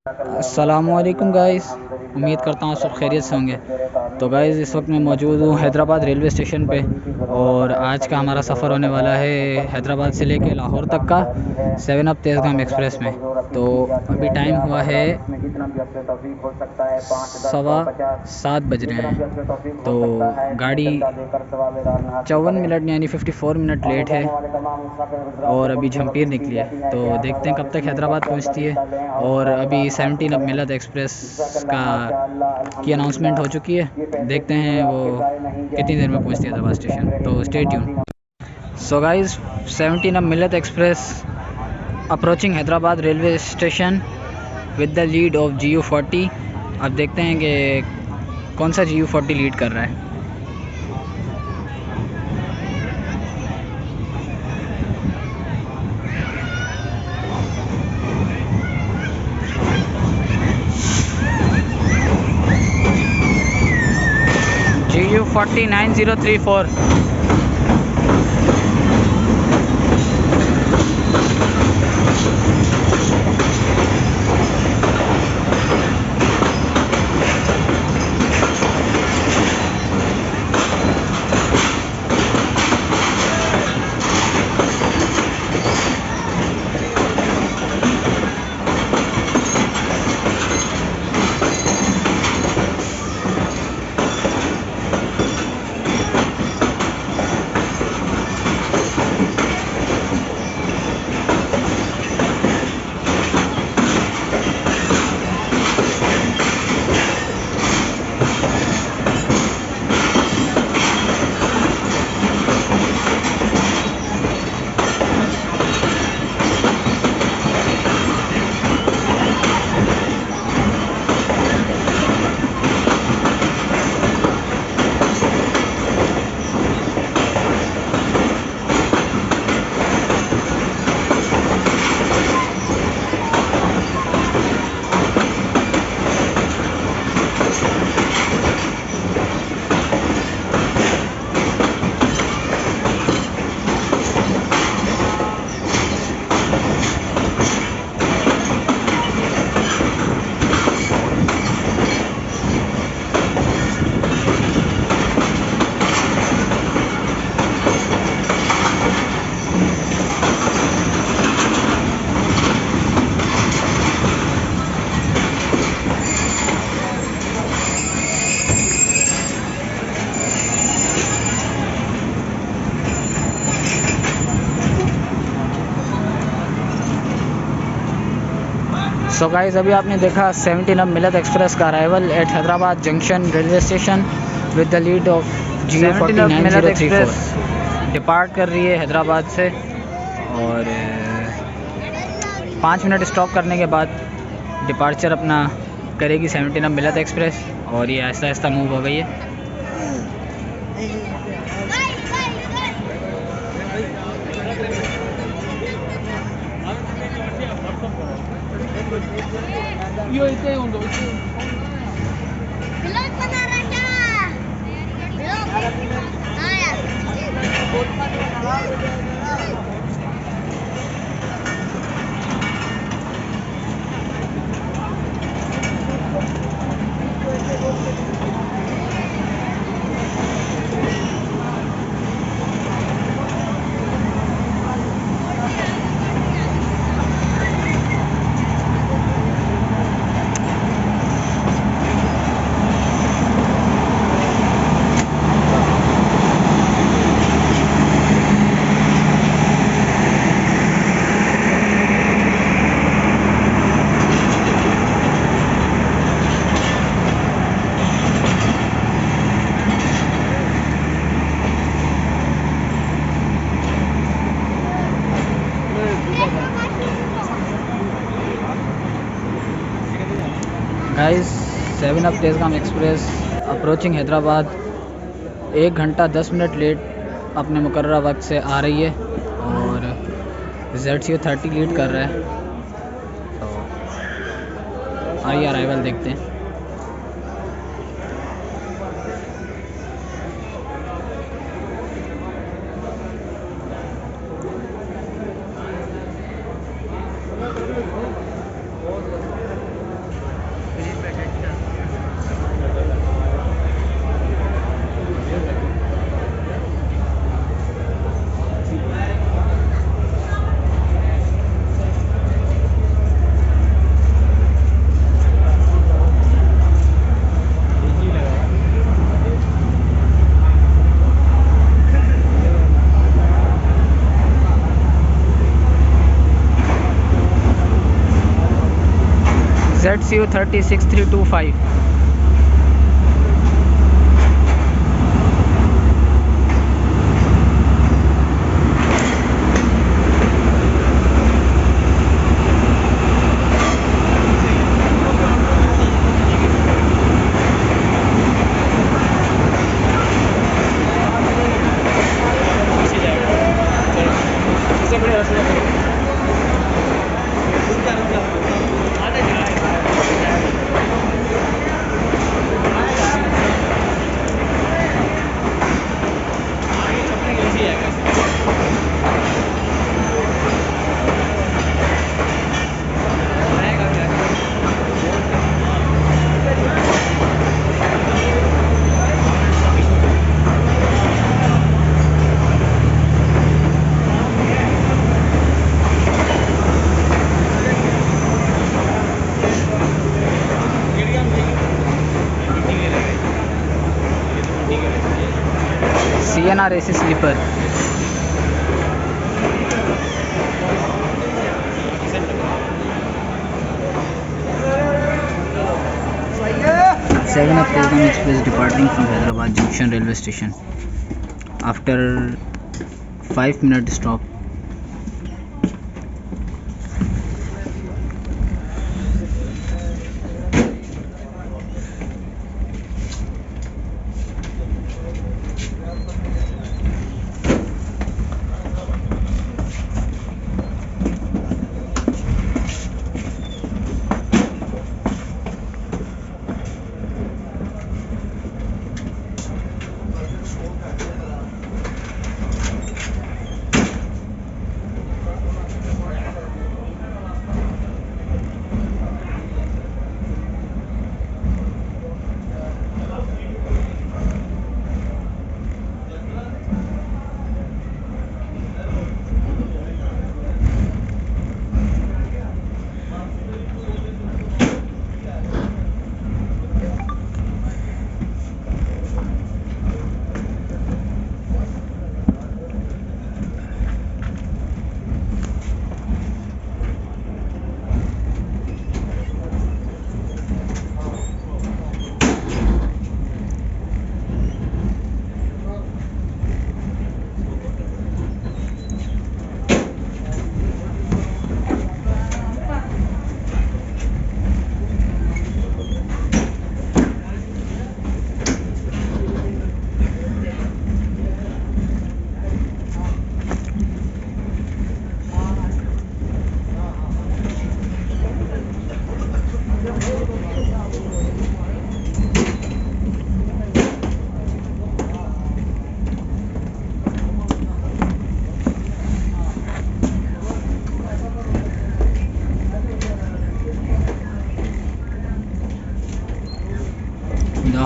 अस्सलामुअलैकुम गाइस, उम्मीद करता हूँ सब खैरियत से होंगे। तो गाइस इस वक्त मैं मौजूद हूँ हैदराबाद रेलवे स्टेशन पे और आज का हमारा सफ़र होने वाला है हैदराबाद से लेके लाहौर तक का 7 अप तेज़गाम एक्सप्रेस में। तो अभी टाइम हुआ है 7:15 बज रहे हैं। तो गाड़ी 54 मिनट यानी 54 मिनट लेट है और अभी झम्पीर निकली है। तो देखते हैं कब तक हैदराबाद पहुंचती है। और अभी 17 अब मिलत एक्सप्रेस का की अनाउंसमेंट हो चुकी है, देखते हैं वो कितनी देर में पहुंचती है हैदराबाद स्टेशन। तो स्टे ट्यून। सो गाइस, 17 अब Millat express approaching Hyderabad railway station with the lead of GU40। अब देखते हैं कि कौन सा GU40 लीड कर रहा है। GU40 9034। सो गाइस, अभी आपने देखा 17 अब मिलत एक्सप्रेस का arrival at Hyderabad junction railway station with the lead of GU40 9034। Depart कर रही है हैदराबाद से और 5 मिनट स्टॉप करने के बाद डिपार्चर अपना करेगी 17 अब मिलत एक्सप्रेस। और ये आहिस्ता आहिस्ता मूव हो गई है। Guys, 7 up Tezgam express approaching Hyderabad 1 घंटा 10 मिनट लेट अपने मुकर्ररा वक्त से आ रही है और ZCO30 लीड कर रहा है। तो आइए अराइवल देखते हैं। ZCU 36325। CNR AC sleeper. Seven up Tezgam Express departing from Hyderabad Junction railway station after 5-minute stop.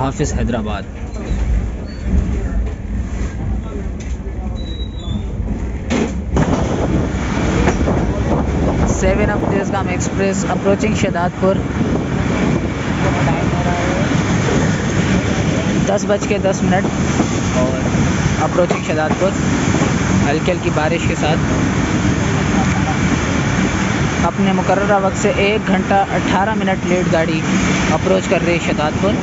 Office Hyderabad. Seven up Tezgam Express approaching Shahadpur. 10:10 और अप्रोचिंग शहदादपुर हल्की हल्की बारिश के साथ अपने मुकर्ररा वक्त से 1 घंटा 18 मिनट लेट गाड़ी अप्रोच कर रही है शहदादपुर।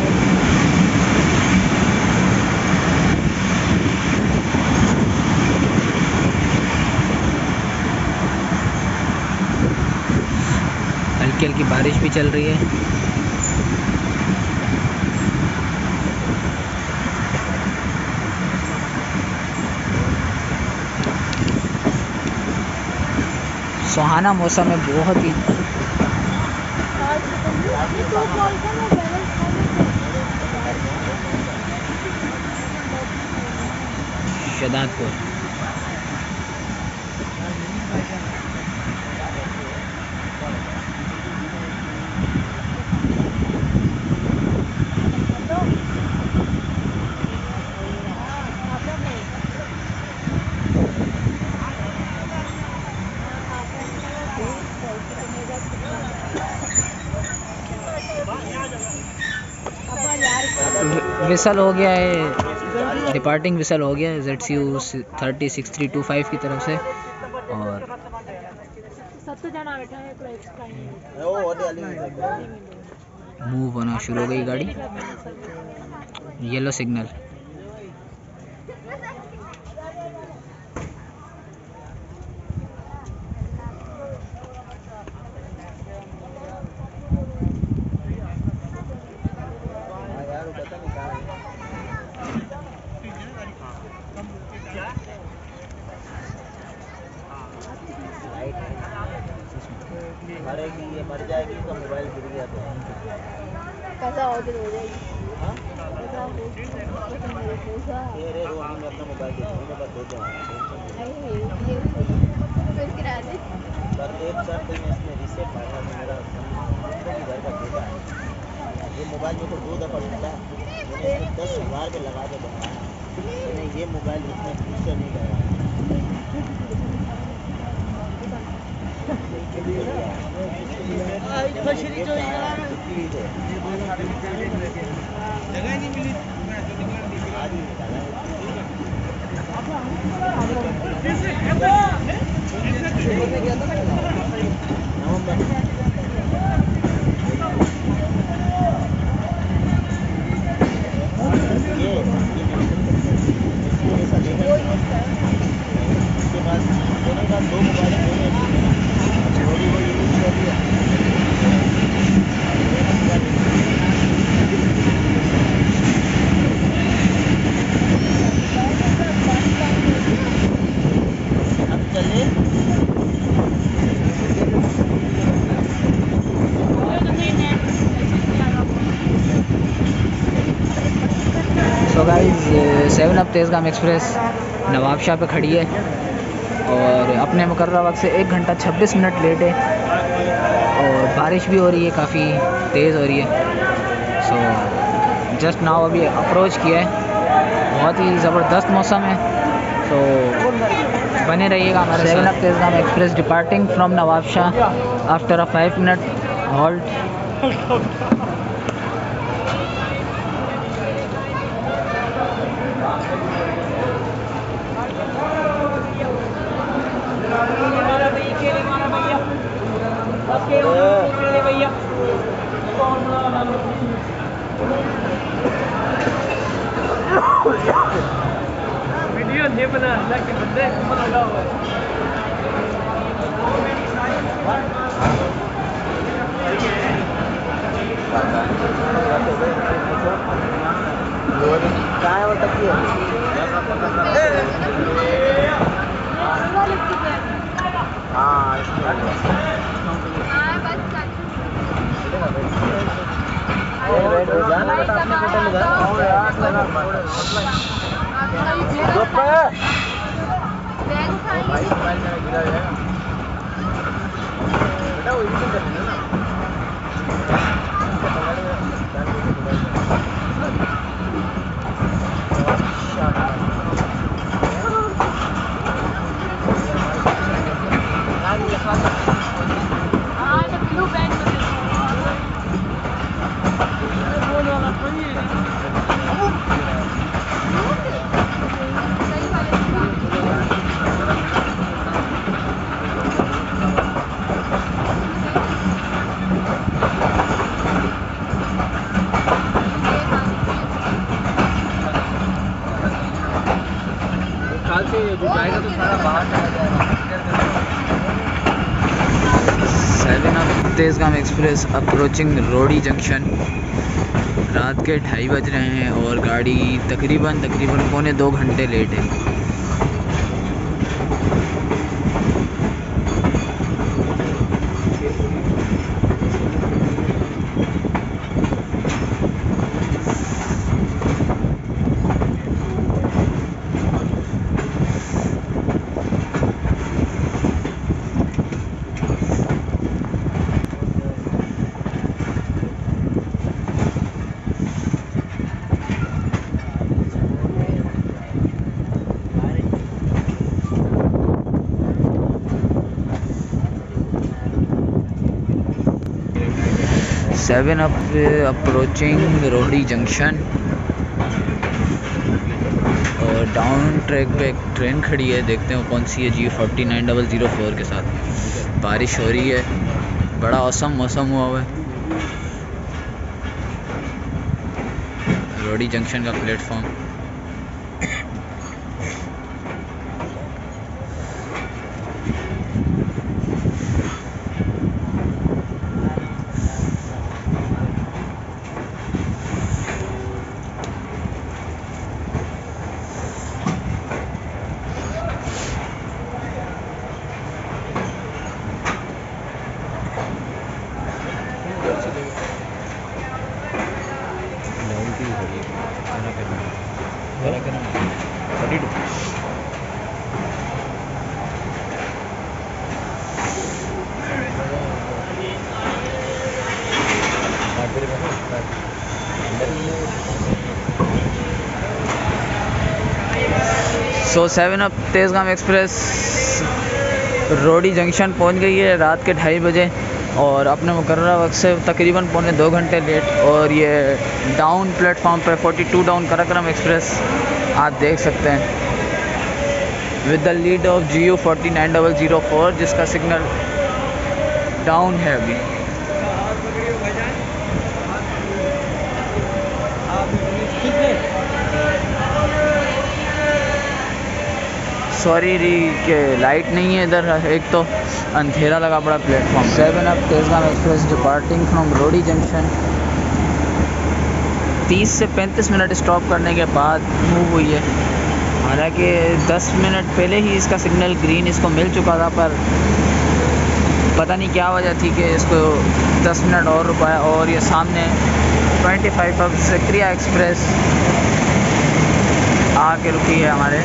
हल्की हल्की बारिश भी चल रही है। सुहाना मौसम है बहुत ही। शहदादपुर विसल हो गया है, डिपार्टिंग विसल हो गया है ZCU 36325 की तरफ से। और मूव होना शुरू हो गई गाड़ी, येलो सिग्नल। ये मर जाएगी तो मोबाइल गिर गया तो कैसा ऑर्डर हो जाएगी। हाँ ये रे रोहिणी में अपना मोबाइल दे दूँगा, बस दे दूँगा फिर गिरा दे पर एक शर्त में इसमें रीसेट मारना है। मेरा जिंदगी भर का बेटा है ये मोबाइल में तो 2 दफ़ा मिला, मैंने इसको 10,000 पे लगा के बनाया, मैंने ये मोबाइल इसमें फीचर नहीं लगाया। जगह नहीं मिली आज ही निकाला उसके बाद दोनों का 2 mobile so guys 7 up Tezgam express Nawabshah पे खड़ी है और अपने मुकर्रर वक्त से 1 घंटा 26 मिनट लेट है और बारिश भी हो रही है, काफ़ी तेज़ हो रही है। सो जस्ट नाउ अभी अप्रोच किया है, बहुत ही ज़बरदस्त मौसम है। सो बने रहिएगा हमारे 7 up Tezgam express departing from Nawabshah after a 5 minute halt. Video नहीं बना कि बंदे लगा हुआ है। कहाँ है वो तकिया? हाँ जाना बेटा अपने बेटे में जाना भाई मोबाइल मेरा गिरा है बेटा, वो इसी कर लेना ना। से जो जाएगा तो सारा बाहर चला जाएगा। 7 up Tezgam express approaching Rohri junction. रात के 2:30 बज रहे हैं और गाड़ी तकरीबन 2.25 घंटे लेट है। Seven up approaching Rohri junction और डाउन ट्रैक पे एक ट्रेन खड़ी है, देखते हैं कौन सी है। G 49004 के साथ। बारिश हो रही है, बड़ा औसम मौसम हुआ हुआ है। रोडी जंक्शन का प्लेटफॉर्म। सो 7 अप तेज़गाम एक्सप्रेस रोडी जंक्शन पहुंच गई है रात के 2:30 बजे और अपने मुकर्रर वक्त से तकरीबन 2.25 घंटे लेट। और ये डाउन प्लेटफॉर्म पे 42 डाउन कराक्रम एक्सप्रेस आप देख सकते हैं with the lead of GU 49004 जिसका सिग्नल डाउन है अभी। सॉरी री के लाइट नहीं है इधर, एक तो अंधेरा लगा पड़ा platform. 7 up Tezgam express departing from Rohri junction 30 से 35 मिनट स्टॉप करने के बाद मूव हुई है। हालांकि 10 मिनट पहले ही इसका सिग्नल ग्रीन इसको मिल चुका था, पर पता नहीं क्या वजह थी कि इसको 10 मिनट और रुकाया। और ये सामने 25 अप ज़क्रिया एक्सप्रेस आके रुकी है हमारे।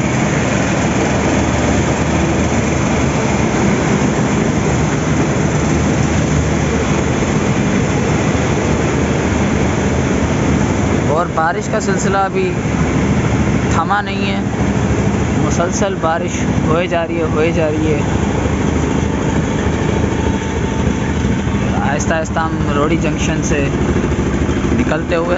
और बारिश का सिलसिला अभी थमा नहीं है, मुसलसल बारिश होए जा रही है। आहिस्ता आहिस्ता हम रोडी जंक्शन से निकलते हुए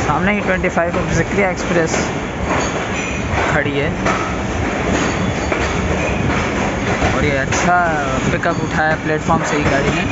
सामने ही 25 अप ज़क्रिया एक्सप्रेस खड़ी है और ये अच्छा पिकअप उठाया प्लेटफॉर्म से ही गाड़ी ने।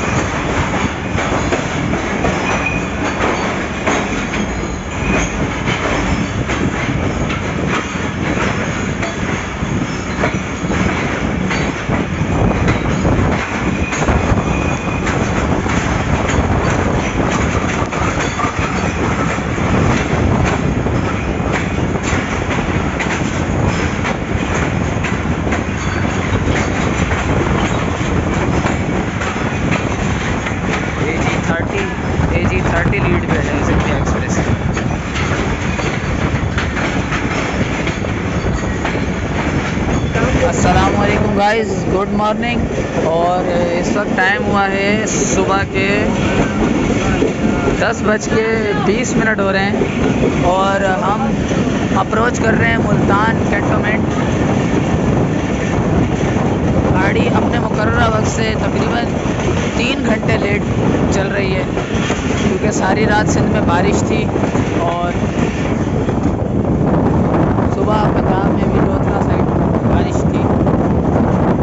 लीड पे है ज़क्रिया एक्सप्रेस। अस्सलाम वालेकुम गाइस, गुड मॉर्निंग। और इस वक्त टाइम हुआ है सुबह के 10:20 हो रहे हैं और हम अप्रोच कर रहे हैं मुल्तान कैंटोनमेंट। गाड़ी अपने मुकर्रर वक्त से तकरीबन 3 घंटे लेट चल रही है क्योंकि सारी रात सिंध में बारिश थी और सुबह पंजाब में भी लोधरा साइड बारिश थी।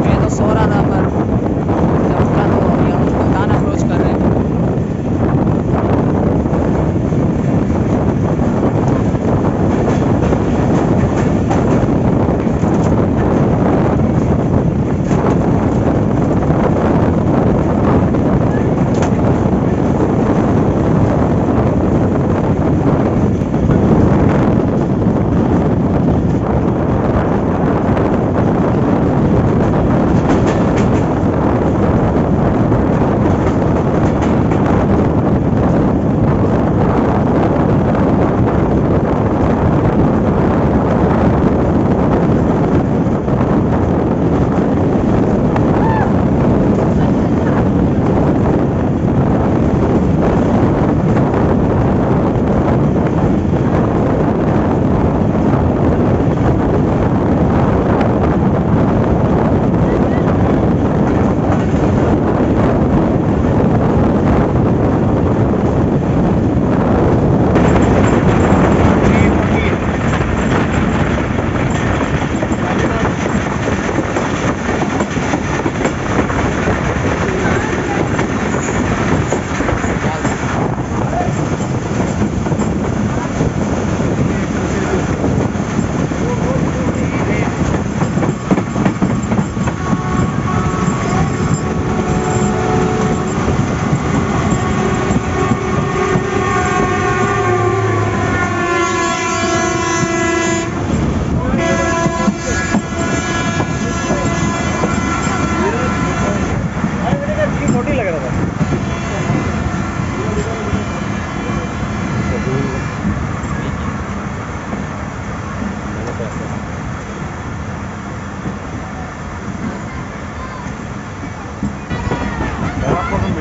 मैं तो सो रहा था पर जब उठा तो अभी हम मुल्तान अप्रोच कर रहे हैं।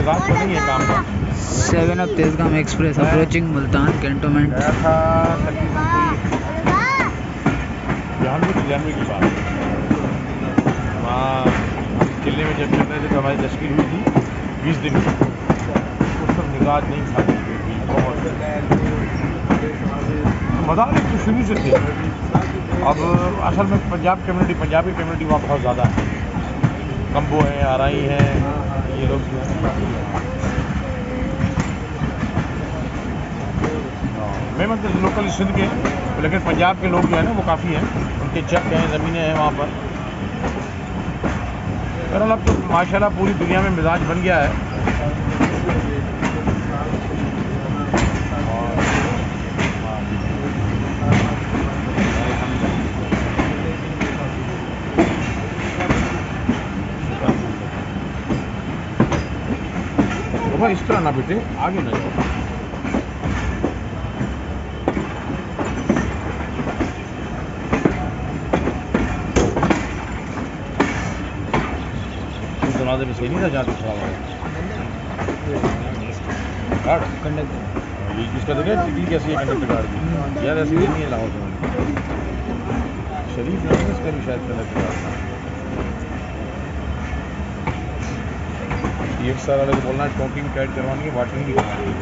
मिजाज तो नहीं है काम का। 7 up Tezgam express approaching Multan cantonment. गया था तकरीबन कोई जनवरी की बात, वहाँ किले में जब चल रहे थे तो हमारी तश्कील हुई थी 20 दिन की। उस पर मिजाज नहीं था बहुत, मदारिक तो शुरू से थे। अब असल में पंजाबी कम्युनिटी वहाँ बहुत ज़्यादा है। कम्बो हैं, आरई हैं, ये लोग जो हैं मैं मतलब लोकल सिंध के, लेकिन पंजाब के लोग जो है ना वो काफ़ी हैं, उनके चक हैं, ज़मीनें हैं वहाँ पर। बहरहाल अब तो माशाल्लाह पूरी दुनिया में मिजाज बन गया है। तो भाई इस तरह ना बेटे, आगे ना जाओ। दरवाजे पे सही नहीं था जाते खड़ा हुआ गार्ड कंडक्टर। ये इसका देखा टिकट कैसी है कंडक्टर गार्ड की यार, ऐसी नहीं है लाहौर में। शरीफ नहीं है इसका भी शायद कंडक्टर गार्ड। एक साल वाले को बोलना स्मोकिंग टाइट करवानी है, वाटरिंग भी करवानी है।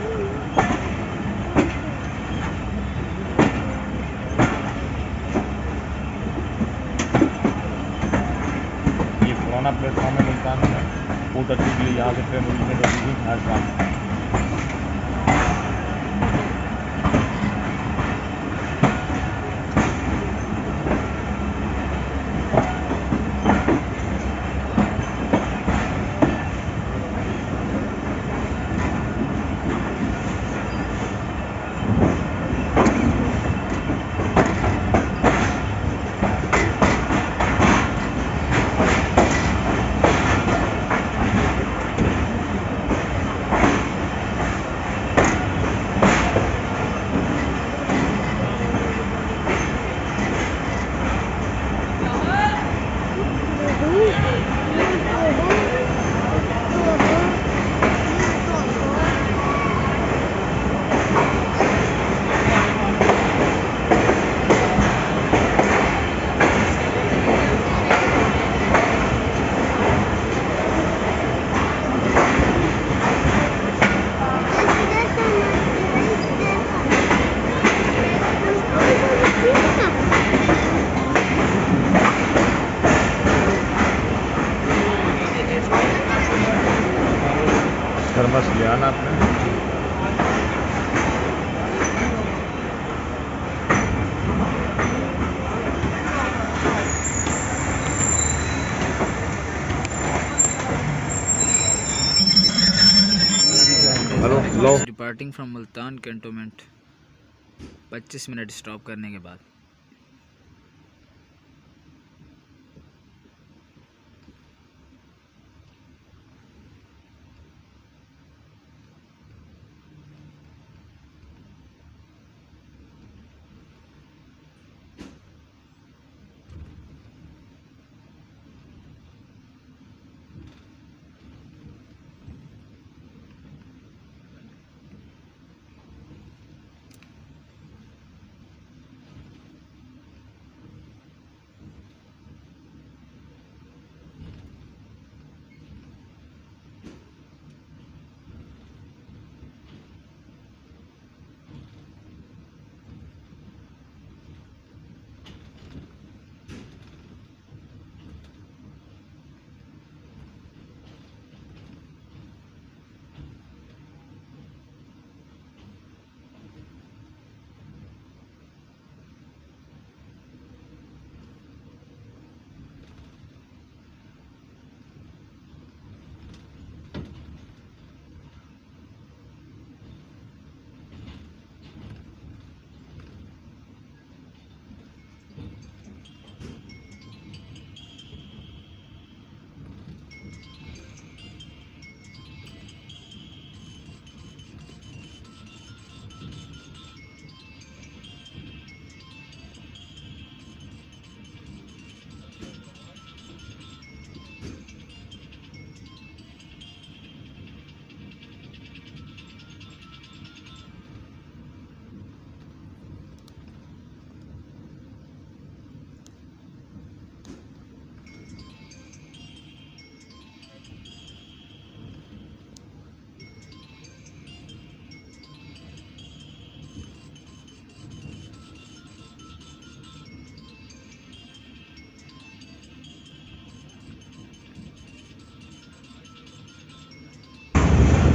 पुराना प्लेटफॉर्म है मुल्तान में, पोटकी के लिए यहाँ से ट्रेन ओरिजिनेट होती थी हैदराबाद। थर्मस लिया ना आपने? Hello departing from Multan cantonment 25 minute stop करने के बाद।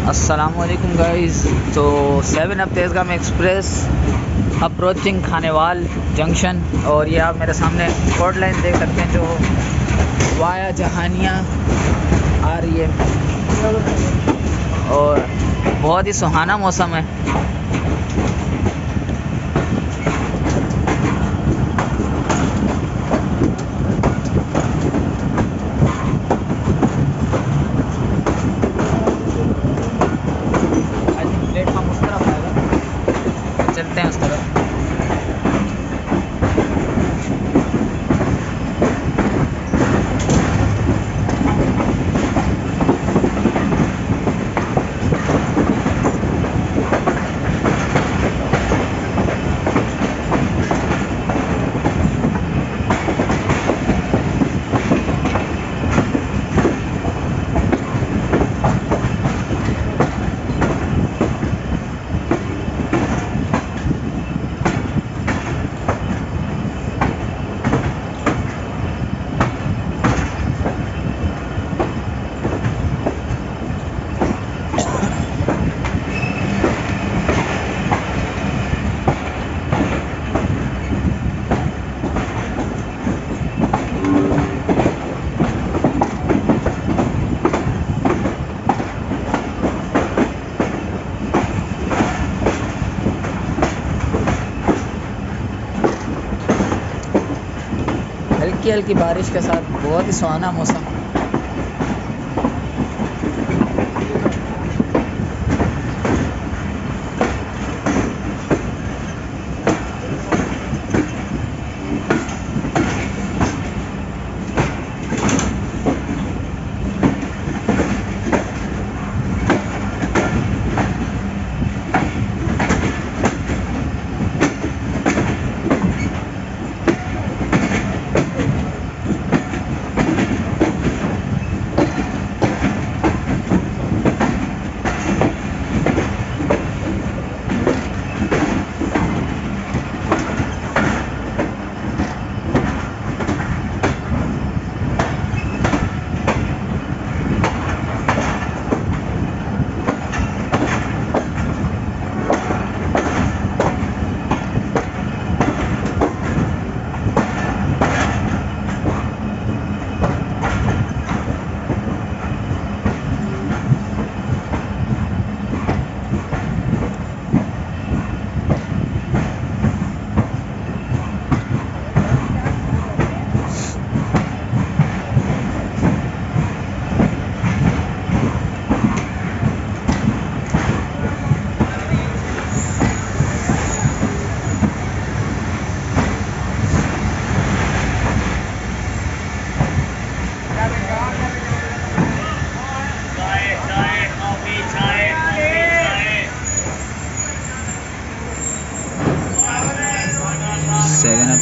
अस्सलामुअलैकुम गाइस। तो 7 up Tezgam express approaching Khanewal junction, और ये आप मेरे सामने कोड लाइन देख सकते हैं जो वाया जहानिया आ रही है, और बहुत ही सुहाना मौसम है। प्लेटफॉर्म उस तरफ आएगा, चलते हैं उस तरफ। हल्की हल्की बारिश के साथ बहुत ही सुहाना मौसम।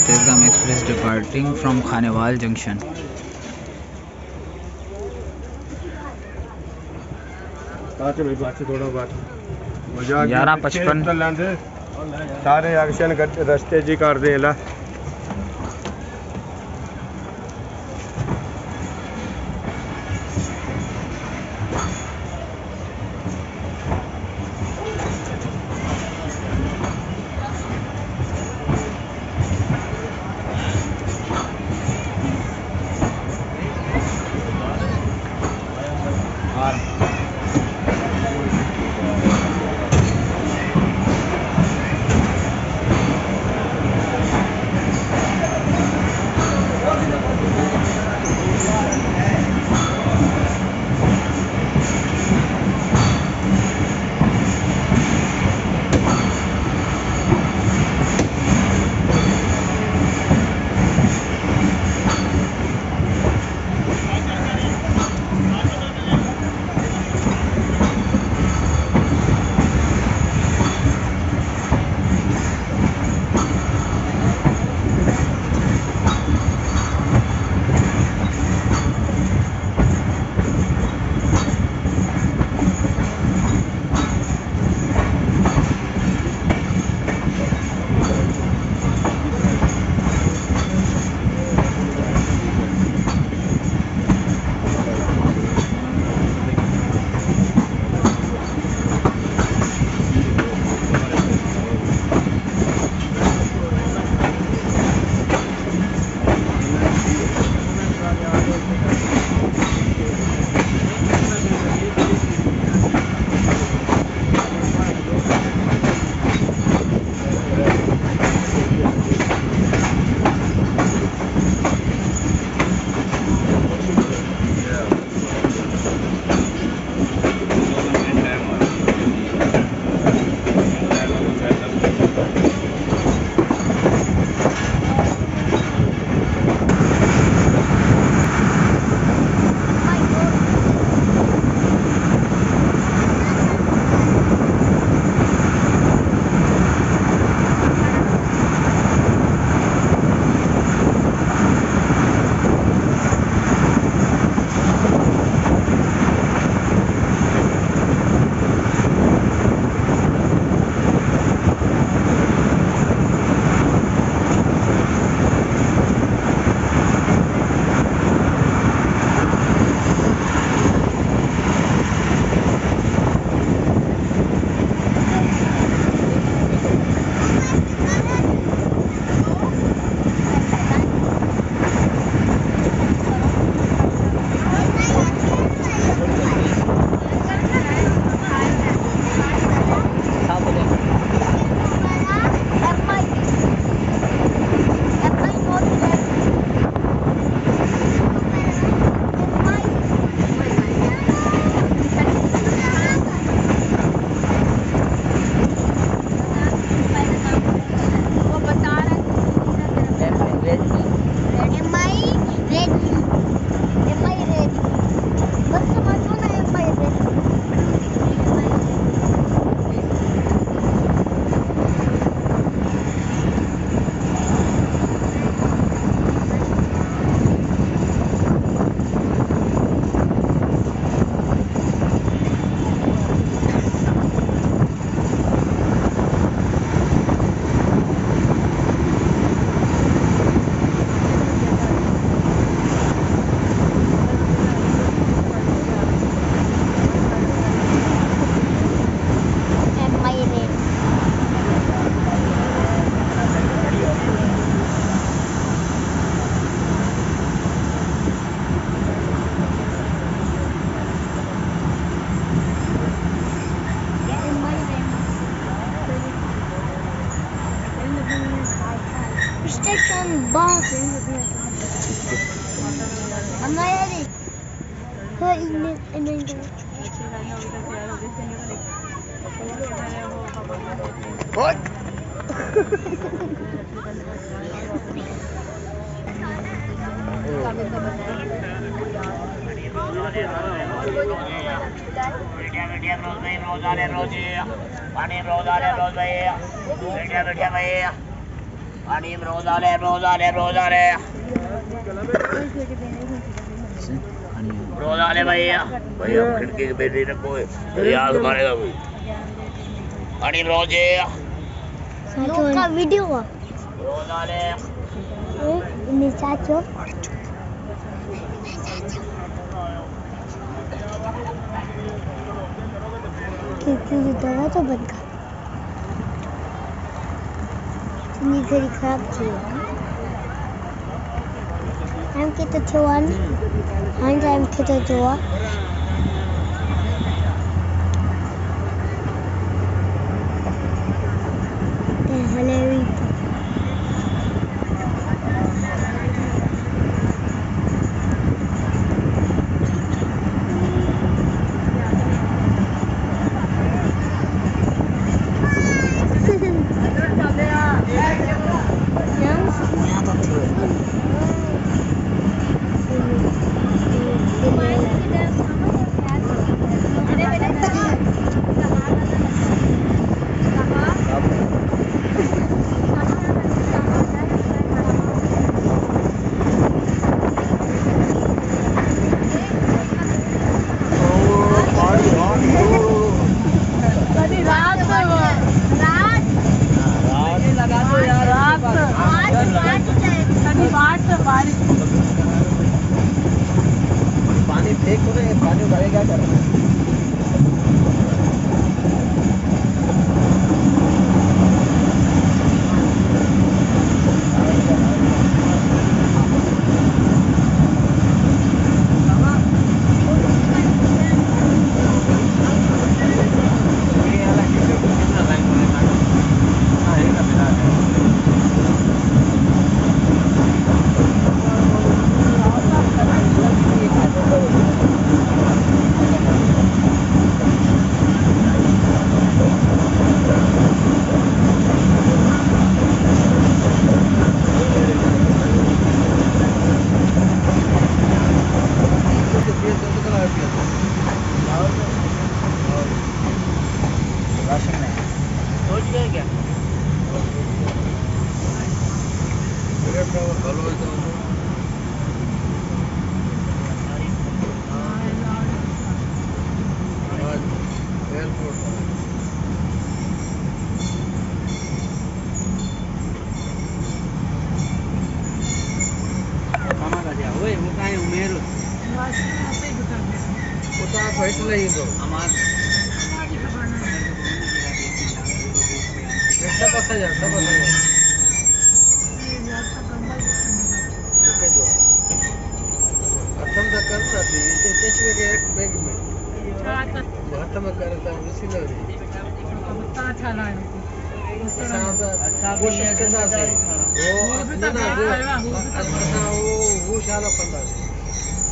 Tezgam Express departing from Khanewal Junction. ग्यारह 55 सारे एक्शन रस्ते जी कर दे ला। भैया खिड़की के बेटी रखो याद मारेगा कोई पानी रोजे लोग का वीडियो चाचो क्योंकि दवा तो बंद कर तुमने घड़ी खराब की हम kita cuan हम kita jual Halewi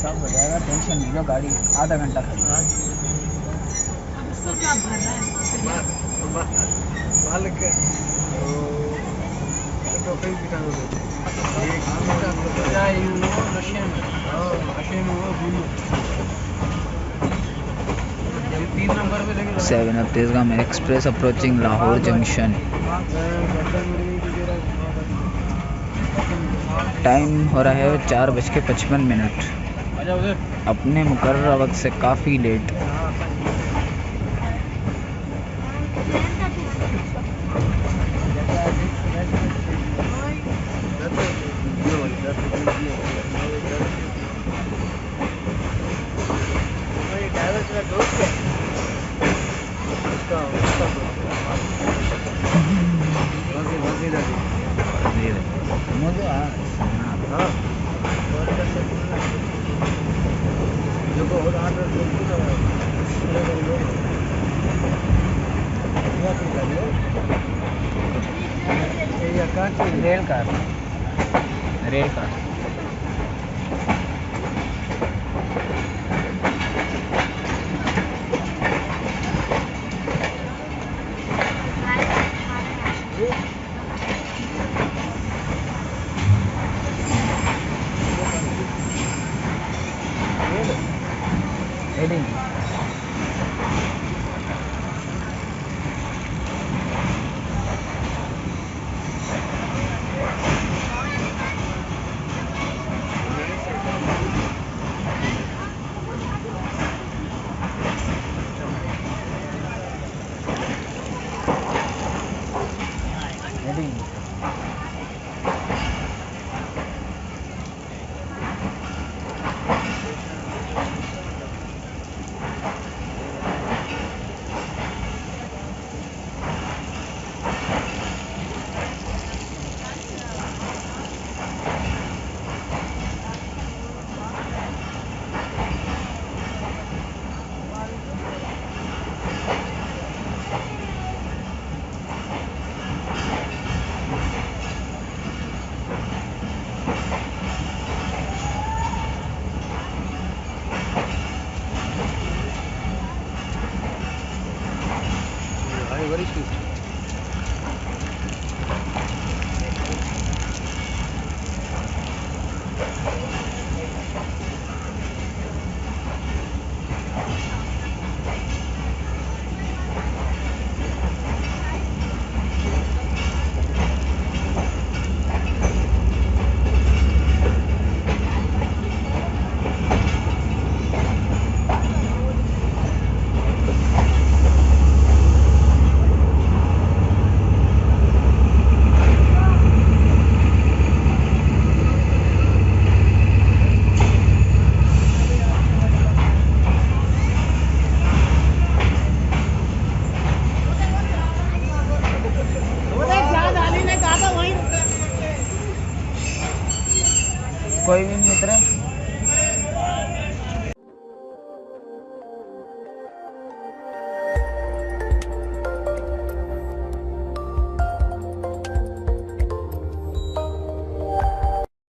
सब हो जाएगा, टेंशन नहीं लो, गाड़ी आधा घंटा खड़ी है। Seven up Tezgam express approaching Lahore junction. Time हो रहा है 4:55। अपने मुकर्रर वक्त से काफ़ी लेट। रेल कार डिलीवरी की